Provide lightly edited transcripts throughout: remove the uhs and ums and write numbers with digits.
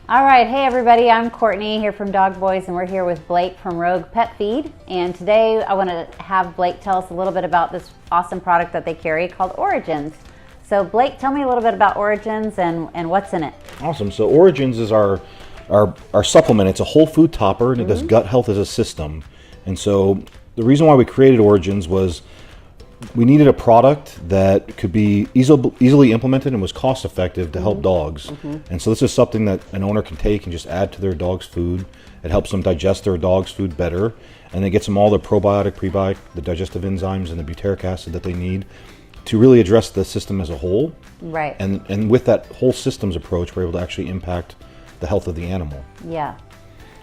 All right, hey everybody, I'm Courtney here from DogBoy's, and we're here with Blake from Rogue Pet Feed. And today I want to have Blake tell us a little bit about this awesome product that they carry called Origins. So Blake, tell me a little bit about Origins and what's in it. Awesome. So Origins is our supplement. It's a whole food topper, and it does gut health as a system. And so the reason why we created Origins was we needed a product that could be easily implemented and was cost effective to help dogs. And so this is something that an owner can take and just add to their dog's food. It helps them digest their dog's food better, and it gets them all the probiotic, prebiotic, the digestive enzymes, and the butyric acid that they need to really address the system as a whole. Right. And with that whole systems approach, we're able to actually impact the health of the animal. Yeah.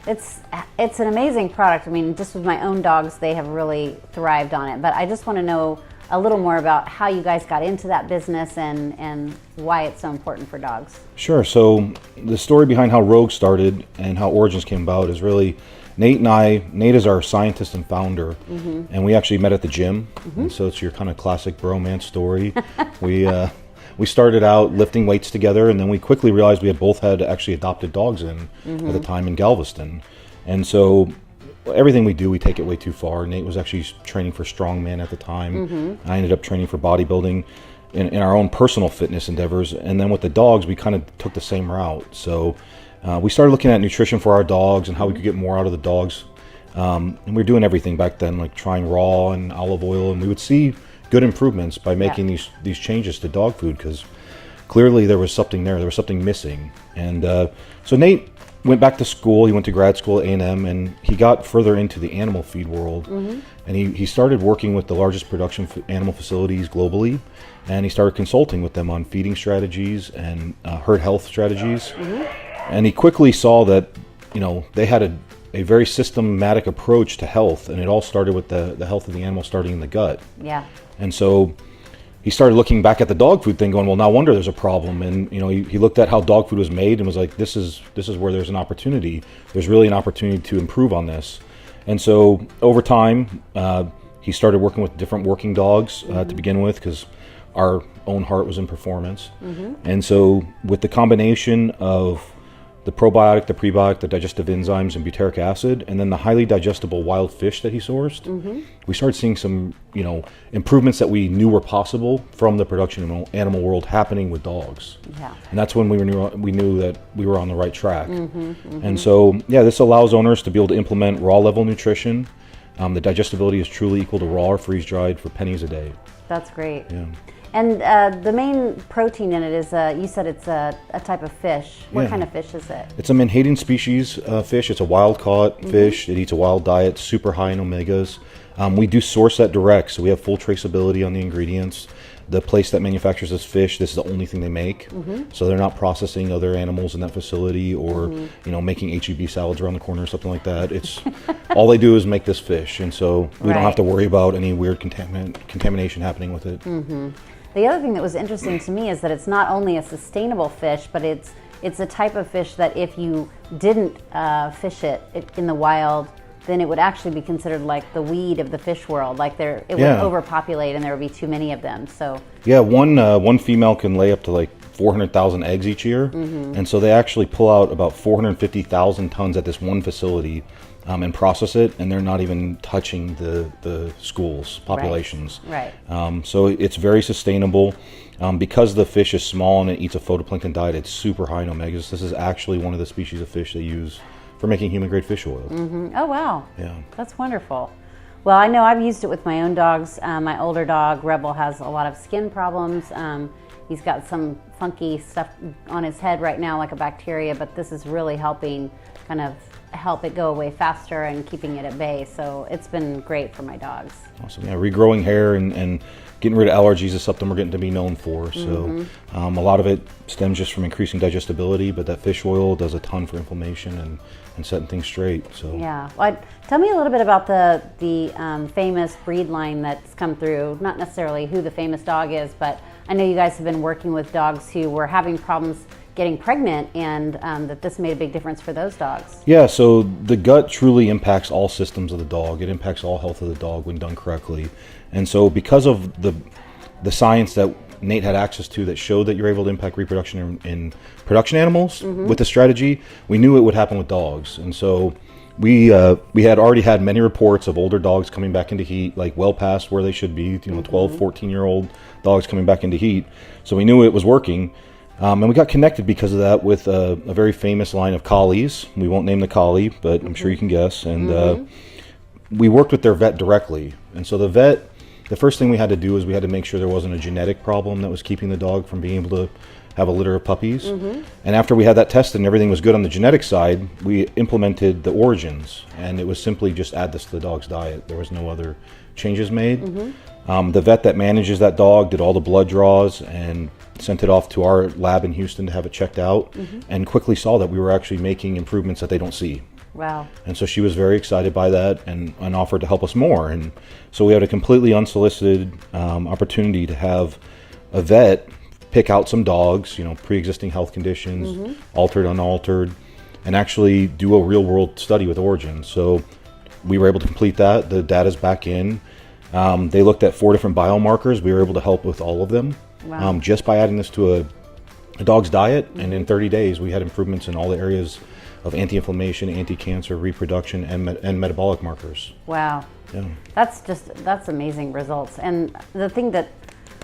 It's an amazing product. I mean, just with my own dogs, they have really thrived on it. But I just want to know a little more about how you guys got into that business and why it's so important for dogs. Sure. So the story behind how Rogue started and how Origins came about is really Nate and I. Nate is our scientist and founder, and we actually met at the gym. And so it's your kind of classic bromance story. We started out lifting weights together, and then we quickly realized we had both had actually adopted dogs at the time in Galveston. And so everything we do, we take it way too far. Nate was actually training for strongman at the time. I ended up training for bodybuilding in our own personal fitness endeavors. And then with the dogs, we kind of took the same route. So we started looking at nutrition for our dogs and how we could get more out of the dogs. And we were doing everything back then, like trying raw and olive oil, and we would see good improvements by making these changes to dog food, because clearly there was something there. There was something missing. And so Nate went back to school. He went to grad school at A&M, and he got further into the animal feed world. And he started working with the largest production animal facilities globally, and he started consulting with them on feeding strategies and herd health strategies. And he quickly saw that, you know, they had a very systematic approach to health, and it all started with the health of the animal starting in the gut. Yeah. And so he started looking back at the dog food thing, going, well, no wonder there's a problem. And you know, he looked at how dog food was made and was like, this is where there's an opportunity. There's really an opportunity to improve on this. And so over time, he started working with different working dogs to begin with, because our own heart was in performance. And so with the combination of the probiotic, the prebiotic, the digestive enzymes, and butyric acid, and then the highly digestible wild fish that he sourced, we started seeing some, you know, improvements that we knew were possible from the production animal world happening with dogs. Yeah. And that's when we knew that we were on the right track. And so, yeah, this allows owners to be able to implement raw level nutrition. The digestibility is truly equal to raw or freeze dried for pennies a day. That's great. Yeah. And the main protein in it is, you said it's a type of fish. What kind of fish is it? It's a menhaden species fish. It's a wild-caught fish. It eats a wild diet, super high in omegas. We do source that direct, so we have full traceability on the ingredients. The place that manufactures this fish, this is the only thing they make. So they're not processing other animals in that facility, or you know, making HEB salads around the corner or something like that. It's all they do is make this fish, and so we don't have to worry about any weird contamination happening with it. The other thing that was interesting to me is that it's not only a sustainable fish, but it's a type of fish that if you didn't fish it in the wild, then it would actually be considered like the weed of the fish world. Like it would overpopulate, and there would be too many of them. So yeah, one female can lay up to like 400,000 eggs each year, and so they actually pull out about 450,000 tons at this one facility. And process it, and they're not even touching the schools populations. Right. So it's very sustainable. Because the fish is small and it eats a phytoplankton diet, it's super high in omegas. This is actually one of the species of fish they use for making human grade fish oil. Oh wow. Yeah. That's wonderful. Well, I know I've used it with my own dogs. My older dog Rebel has a lot of skin problems. He's got some funky stuff on his head right now, like a bacteria, but this is really helping kind of help it go away faster and keeping it at bay. So it's been great for my dogs. Awesome. Yeah, regrowing hair and getting rid of allergies is something we're getting to be known for. So a lot of it stems just from increasing digestibility, but that fish oil does a ton for inflammation and setting things straight. So yeah. Well, tell me a little bit about the famous breed line that's come through. Not necessarily who the famous dog is, but I know you guys have been working with dogs who were having problems getting pregnant, and that this made a big difference for those dogs. Yeah, so the gut truly impacts all systems of the dog. It impacts all health of the dog when done correctly. And so because of the science that Nate had access to that showed that you're able to impact reproduction in production animals with the strategy, we knew it would happen with dogs. And so we had already had many reports of older dogs coming back into heat, like well past where they should be, 12, 14-year-old dogs coming back into heat. So we knew it was working. And we got connected because of that with a very famous line of collies. We won't name the collie, but I'm sure you can guess. And we worked with their vet directly. And so the first thing we had to do is we had to make sure there wasn't a genetic problem that was keeping the dog from being able to have a litter of puppies. And after we had that tested and everything was good on the genetic side, we implemented the origins. And it was simply just add this to the dog's diet. There was no other changes made. The vet that manages that dog did all the blood draws and sent it off to our lab in Houston to have it checked out, and quickly saw that we were actually making improvements that they don't see. Wow. And so she was very excited by that and offered to help us more. And so we had a completely unsolicited opportunity to have a vet pick out some dogs, pre-existing health conditions, altered, unaltered, and actually do a real world study with origins. So we were able to complete that. The data's back in. They looked at 4 different biomarkers. We were able to help with all of them. Wow. Just by adding this to a dog's diet. And in 30 days, we had improvements in all the areas of anti-inflammation, anti-cancer, reproduction, and metabolic markers. Wow. Yeah. That's amazing results. And the thing that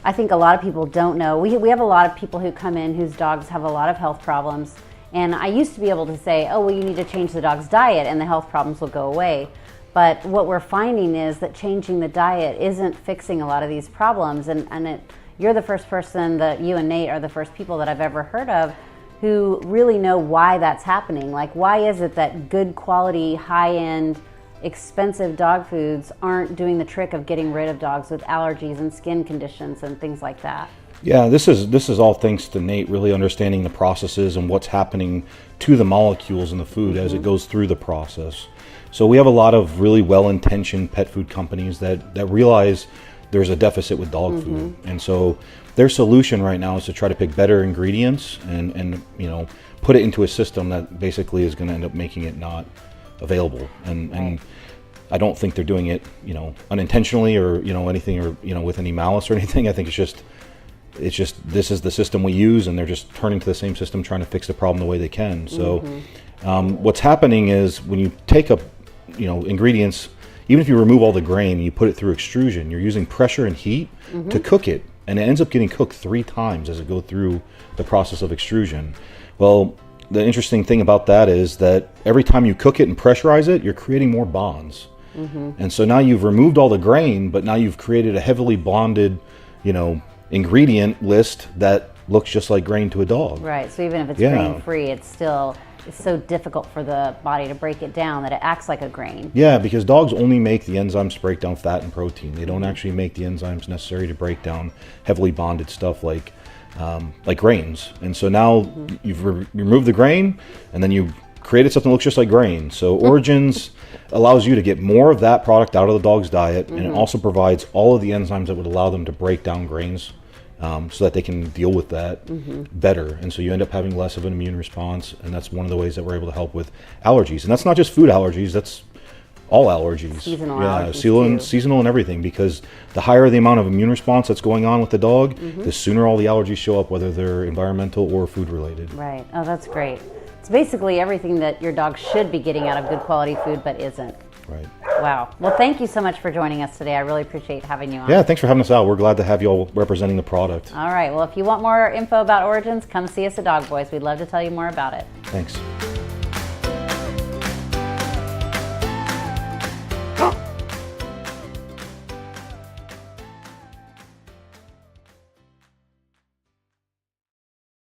I think a lot of people don't know, we have a lot of people who come in whose dogs have a lot of health problems. And I used to be able to say, oh, well, you need to change the dog's diet and the health problems will go away. But what we're finding is that changing the diet isn't fixing a lot of these problems. You're the first person, that you and Nate are the first people that I've ever heard of who really know why that's happening. Like, why is it that good quality, high-end, expensive dog foods aren't doing the trick of getting rid of dogs with allergies and skin conditions and things like that? Yeah, this is all thanks to Nate really understanding the processes and what's happening to the molecules in the food as it goes through the process. So we have a lot of really well-intentioned pet food companies that realize there's a deficit with dog food. And so their solution right now is to try to pick better ingredients and put it into a system that basically is going to end up making it not available. And I don't think they're doing it, unintentionally or, anything or, with any malice or anything. I think it's just this is the system we use, and they're just turning to the same system, trying to fix the problem the way they can. So what's happening is when you take ingredients, even if you remove all the grain and you put it through extrusion, you're using pressure and heat to cook it, and it ends up getting cooked 3 times as it goes through the process of extrusion. Well, the interesting thing about that is that every time you cook it and pressurize it, you're creating more bonds. And so now you've removed all the grain, but now you've created a heavily bonded, ingredient list that looks just like grain to a dog. Right. So even if it's grain-free, it's so difficult for the body to break it down that it acts like a grain. Yeah, because dogs only make the enzymes to break down fat and protein. They don't actually make the enzymes necessary to break down heavily bonded stuff like grains. And so now you've removed the grain, and then you created something that looks just like grain. So Origins allows you to get more of that product out of the dog's diet, and it also provides all of the enzymes that would allow them to break down grains so that they can deal with that better. And so you end up having less of an immune response, and that's one of the ways that we're able to help with allergies. And that's not just food allergies, that's all allergies. Seasonal allergies seasonal and everything, because the higher the amount of immune response that's going on with the dog, the sooner all the allergies show up, whether they're environmental or food related. Right. Oh, that's great. It's basically everything that your dog should be getting out of good quality food but isn't. Right. Wow. Well, thank you so much for joining us today. I really appreciate having you on. Yeah, thanks for having us out. We're glad to have you all representing the product. All right. Well, if you want more info about Origins, come see us at DogBoy's. We'd love to tell you more about it. Thanks.